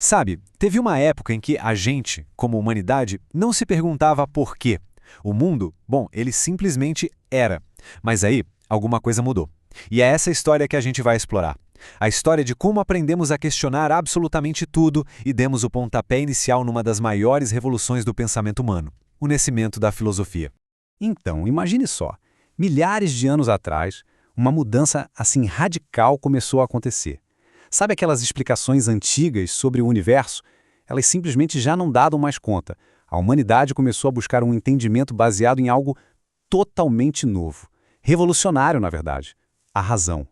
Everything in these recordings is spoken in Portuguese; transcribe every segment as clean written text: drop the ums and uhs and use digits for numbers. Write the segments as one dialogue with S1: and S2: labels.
S1: Sabe, teve uma época em que a gente, como humanidade, não se perguntava por quê. O mundo, bom, ele simplesmente era. Mas aí, alguma coisa mudou. E é essa história que a gente vai explorar. A história de como aprendemos a questionar absolutamente tudo e demos o pontapé inicial numa das maiores revoluções do pensamento humano, o nascimento da filosofia.
S2: Então, imagine só. Milhares de anos atrás, uma mudança assim radical começou a acontecer. Sabe aquelas explicações antigas sobre o universo? Elas simplesmente já não davam mais conta. A humanidade começou a buscar um entendimento baseado em algo totalmente novo. Revolucionário, na verdade. A razão.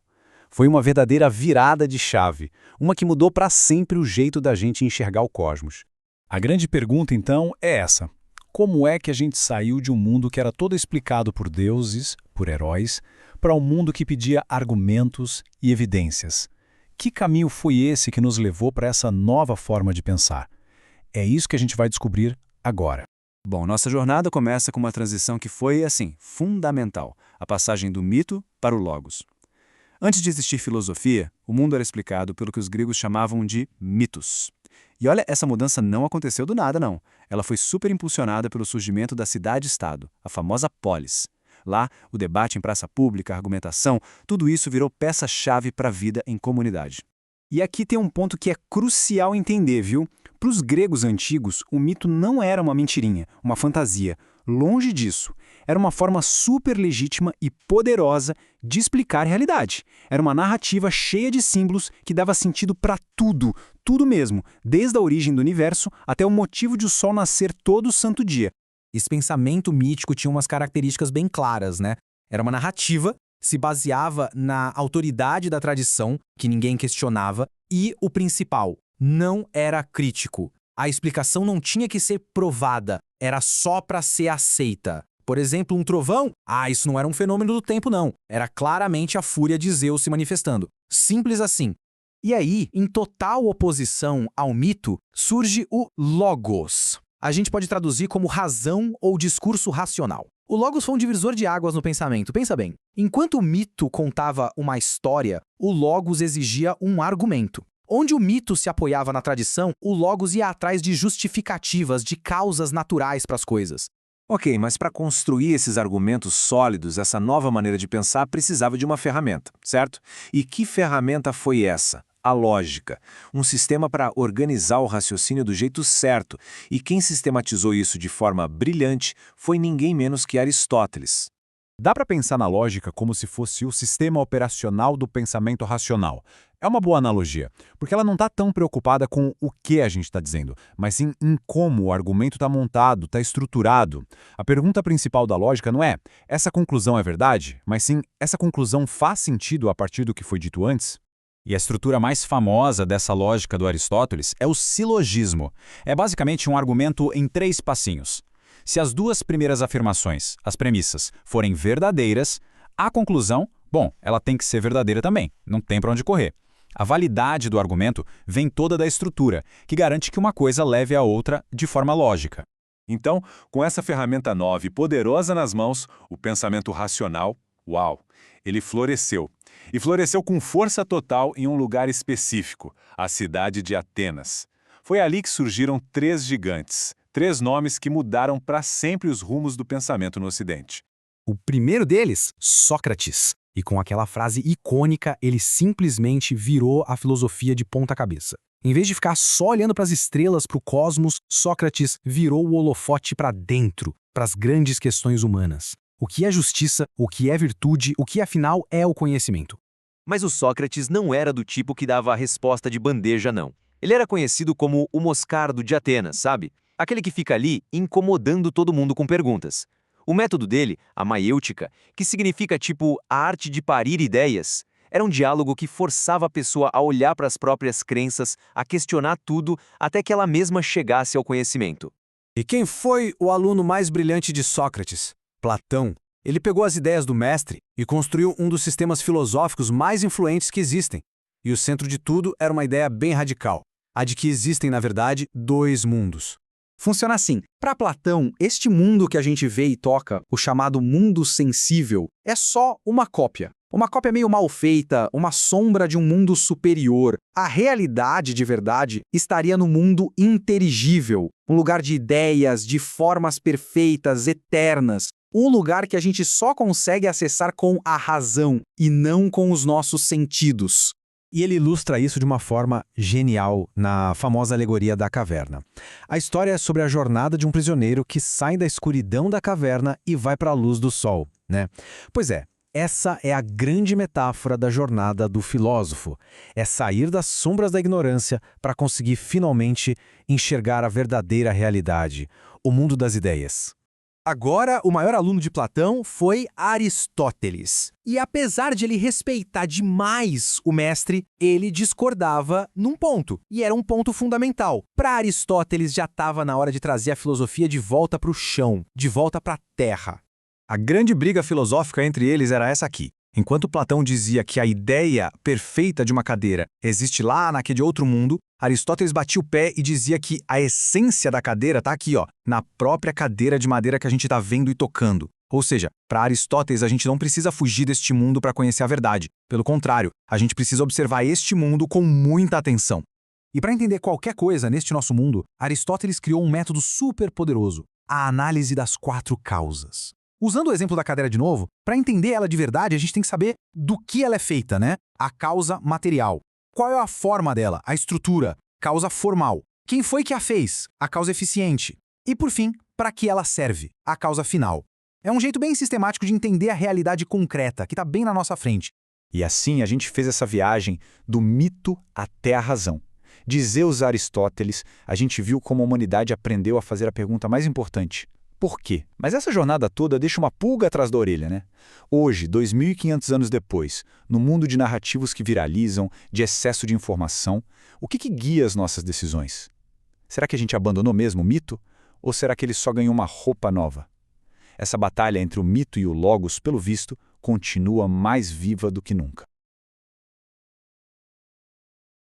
S2: Foi uma verdadeira virada de chave, uma que mudou para sempre o jeito da gente enxergar o cosmos.
S3: A grande pergunta, então, é essa. Como é que a gente saiu de um mundo que era todo explicado por deuses, por heróis, para um mundo que pedia argumentos e evidências? Que caminho foi esse que nos levou para essa nova forma de pensar? É isso que a gente vai descobrir agora.
S4: Bom, nossa jornada começa com uma transição que foi, assim, fundamental. A passagem do mito para o logos. Antes de existir filosofia, o mundo era explicado pelo que os gregos chamavam de mitos. E olha, essa mudança não aconteceu do nada, não. Ela foi super impulsionada pelo surgimento da cidade-estado, a famosa polis. Lá, o debate em praça pública, a argumentação, tudo isso virou peça-chave para a vida em comunidade. E aqui tem um ponto que é crucial entender, viu? Para os gregos antigos, o mito não era uma mentirinha, uma fantasia. Longe disso. Era uma forma super legítima e poderosa de explicar a realidade. Era uma narrativa cheia de símbolos que dava sentido para tudo, tudo mesmo, desde a origem do universo até o motivo de o sol nascer todo santo dia.
S5: Esse pensamento mítico tinha umas características bem claras, né? Era uma narrativa, se baseava na autoridade da tradição, que ninguém questionava, e o principal, não era crítico. A explicação não tinha que ser provada, era só para ser aceita. Por exemplo, um trovão? Isso não era um fenômeno do tempo, não. Era claramente a fúria de Zeus se manifestando. Simples assim. E aí, em total oposição ao mito, surge o logos. A gente pode traduzir como razão ou discurso racional. O logos foi um divisor de águas no pensamento. Pensa bem. Enquanto o mito contava uma história, o logos exigia um argumento. Onde o mito se apoiava na tradição, o logos ia atrás de justificativas, de causas naturais para as coisas.
S1: Ok, mas para construir esses argumentos sólidos, essa nova maneira de pensar precisava de uma ferramenta, certo? E que ferramenta foi essa? A lógica. Um sistema para organizar o raciocínio do jeito certo. E quem sistematizou isso de forma brilhante foi ninguém menos que Aristóteles.
S2: Dá para pensar na lógica como se fosse o sistema operacional do pensamento racional. É uma boa analogia, porque ela não está tão preocupada com o que a gente está dizendo, mas sim em como o argumento está montado, está estruturado. A pergunta principal da lógica não é essa conclusão é verdade, mas sim essa conclusão faz sentido a partir do que foi dito antes?
S3: E a estrutura mais famosa dessa lógica do Aristóteles é o silogismo. É basicamente um argumento em 3 passinhos. Se as 2 primeiras afirmações, as premissas, forem verdadeiras, a conclusão, bom, ela tem que ser verdadeira também, não tem para onde correr. A validade do argumento vem toda da estrutura, que garante que uma coisa leve a outra de forma lógica.
S6: Então, com essa ferramenta nova e poderosa nas mãos, o pensamento racional, uau, ele floresceu. E floresceu com força total em um lugar específico, a cidade de Atenas. Foi ali que surgiram 3 gigantes, 3 nomes que mudaram para sempre os rumos do pensamento no Ocidente.
S5: O primeiro deles, Sócrates. E com aquela frase icônica, ele simplesmente virou a filosofia de ponta cabeça. Em vez de ficar só olhando para as estrelas, para o cosmos, Sócrates virou o holofote para dentro, para as grandes questões humanas. O que é justiça, o que é virtude, o que afinal é o conhecimento.
S7: Mas o Sócrates não era do tipo que dava a resposta de bandeja, não. Ele era conhecido como o moscardo de Atenas, sabe? Aquele que fica ali incomodando todo mundo com perguntas. O método dele, a maiêutica, que significa tipo a arte de parir ideias, era um diálogo que forçava a pessoa a olhar para as próprias crenças, a questionar tudo até que ela mesma chegasse ao conhecimento.
S5: E quem foi o aluno mais brilhante de Sócrates? Platão. Ele pegou as ideias do mestre e construiu um dos sistemas filosóficos mais influentes que existem. E o centro de tudo era uma ideia bem radical, a de que existem, na verdade, 2 mundos. Funciona assim. Para Platão, este mundo que a gente vê e toca, o chamado mundo sensível, é só uma cópia. Uma cópia meio mal feita, uma sombra de um mundo superior. A realidade de verdade estaria no mundo interigível, um lugar de ideias, de formas perfeitas, eternas. Um lugar que a gente só consegue acessar com a razão e não com os nossos sentidos.
S2: E ele ilustra isso de uma forma genial na famosa alegoria da caverna. A história é sobre a jornada de um prisioneiro que sai da escuridão da caverna e vai para a luz do sol, né? Pois é, essa é a grande metáfora da jornada do filósofo. É sair das sombras da ignorância para conseguir finalmente enxergar a verdadeira realidade, o mundo das ideias.
S5: Agora, o maior aluno de Platão foi Aristóteles. E apesar de ele respeitar demais o mestre, ele discordava num ponto. E era um ponto fundamental. Para Aristóteles, já estava na hora de trazer a filosofia de volta para o chão, de volta para a terra.
S4: A grande briga filosófica entre eles era essa aqui. Enquanto Platão dizia que a ideia perfeita de uma cadeira existe lá naquele outro mundo, Aristóteles batia o pé e dizia que a essência da cadeira está aqui, na própria cadeira de madeira que a gente está vendo e tocando. Ou seja, para Aristóteles a gente não precisa fugir deste mundo para conhecer a verdade. Pelo contrário, a gente precisa observar este mundo com muita atenção.
S5: E para entender qualquer coisa neste nosso mundo, Aristóteles criou um método super poderoso, a análise das 4 causas. Usando o exemplo da cadeira de novo, para entender ela de verdade, a gente tem que saber do que ela é feita, né? A causa material. Qual é a forma dela? A estrutura. Causa formal. Quem foi que a fez? A causa eficiente. E, por fim, para que ela serve? A causa final. É um jeito bem sistemático de entender a realidade concreta, que está bem na nossa frente.
S3: E assim a gente fez essa viagem do mito até a razão. De Zeus a Aristóteles, a gente viu como a humanidade aprendeu a fazer a pergunta mais importante. Por quê? Mas essa jornada toda deixa uma pulga atrás da orelha, né? Hoje, 2.500 anos depois, no mundo de narrativos que viralizam, de excesso de informação, o que guia as nossas decisões? Será que a gente abandonou mesmo o mito? Ou será que ele só ganhou uma roupa nova? Essa batalha entre o mito e o logos, pelo visto, continua mais viva do que nunca.